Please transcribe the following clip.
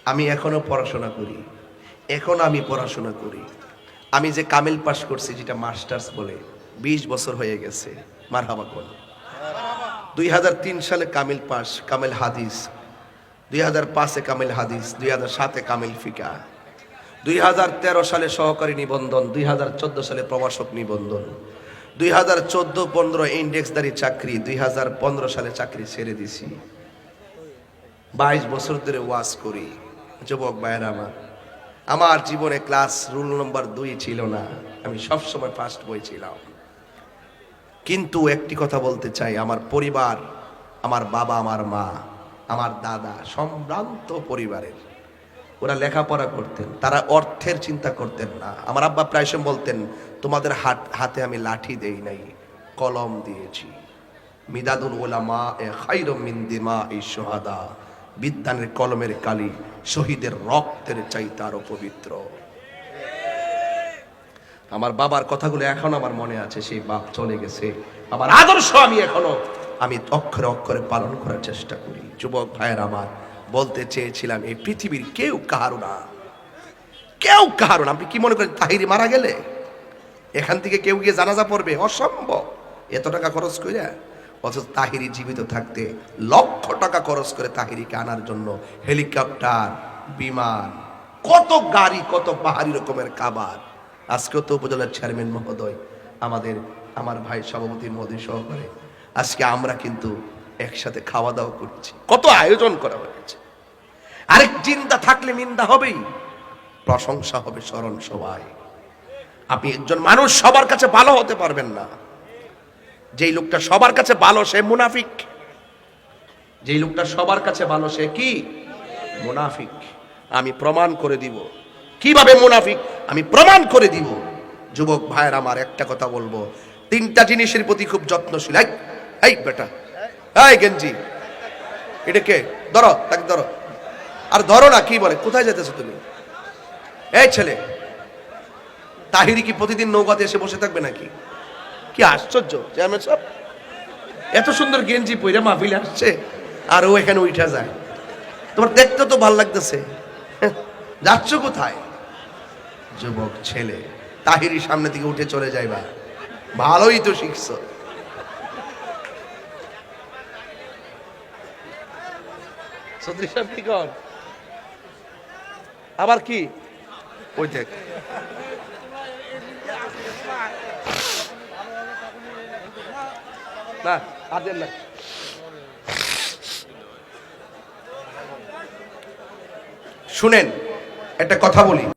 আমি এখনো পড়াশোনা করি, আমি পড়াশোনা করি। আমি যে কামিল পাস করছি, যেটা মাস্টার্স বলে, 20 বছর হয়ে গেছে। মারহাবা কোন 2003 সালে কামিল পাস, কামিল হাদিস। 2005-এ কামিল হাদিস, 2007-এ কামিল ফিকা, 2013 সালে সহকারী নিবন্ধন, 2014 সালে প্রভাষক নিবন্ধন, 2014-15 ইন্ডেক্সদারি চাকরি, 2015 সালে চাকরি ছেড়ে দিছি। 22 বছর ধরে ওয়াজ করি। যুবক ভাইয়েরা আমার জীবনে ক্লাস রুল নম্বর 2 ছিল না, আমি সবসময় ফার্স্ট বই ছিলাম। কিন্তু একটি কথা বলতে চাই, আমার পরিবার, আমার বাবা, আমার মা, আমার দাদা সম্ভ্রান্ত পরিবারের, ওরা লেখাপড়া করতেন, তারা অর্থের চিন্তা করতেন না। আমার আব্বা প্রায়শই বলতেন, তোমাদের হাতে আমি লাঠি দেই নাই, কলম দিয়েছি। মিদাদুল উলামা এ খায়রুম মিন দিমাই শুহাদা, বিদ্যানের কলমের কালি শহীদের রক্তের চাইতে আরো পবিত্র। আমার বাবার কথাগুলো এখন আমার মনে আছে। সেই বাপ চলে গেছে, আমার আদর্শ আমি অক্ষরে অক্ষরে পালন করার চেষ্টা করি। যুবক ভাইয়ের আমার, বলতে চেয়েছিলাম, এই পৃথিবীর কেউ কাহারো না, কেউ কাহারো না। আপনি কি মনে করেন তাহিরি মারা গেলে এখান থেকে কেউ গিয়ে জানাজা পড়বে? অসম্ভব। এত টাকা খরচ করে, অথচ তাহিরি জীবিত থাকতে লক্ষ টাকা খরচ করে তাহিরিকে আনার জন্য হেলিকপ্টার, বিমান, কত গাড়ি, কত পাহাড়ি রকমের খাবার। আজকেও তো উপজেলার চেয়ারম্যান মহোদয়, আমার ভাই সভাপতি মহোদয় সহকারে আজকে আমরা কিন্তু একসাথে খাওয়া দাওয়া করছি। কত আয়োজন করা হয়েছে। আরেক চিন্তা থাকলে নিন্দা হবেই, প্রশংসা হবে স্মরণ সবাই। আপনি একজন মানুষ সবার কাছে ভালো হতে পারবেন না। যেই লোকটা সবার কাছে ভালো সে মুনাফিক। যেই লোকটা সবার কাছে ভালো সে কি? মুনাফিক। আমি প্রমাণ করে দিব কিভাবে মুনাফিক, আমি প্রমাণ করে দিব। যুবক ভাইয়ের আমার, একটা কথা বলবো, 3টা জিনিসের প্রতি খুব যত্নশীল। এই বেটা, এই গেঞ্জি, এটা কে? ধরো, তাকে ধরো। আর ধরো না, কি বলে, কোথায় যেতেছো তুমি? এই ছেলে, তাহিরি কি প্রতিদিন নৌকাতে এসে বসে থাকবে নাকি? কি আশ্চর্য চেয়ারম্যান সাহেব, এত সুন্দর গেঞ্জি পরে মাহফিলে আসছে আর ও এখানে উঠা যায়। তোমার দেখতে তো ভালো লাগতেছে, যাচ্ছ কোথায়? যুবক ছেলে, তাহিরি সামনে থেকে উঠে চলে যাইবা, ভালোই তো শিখছো। চৌধুরী সাহেব কি কর, আবার কি ওই দেখ, না আদের না। শুনেন, একটা কথা বলি।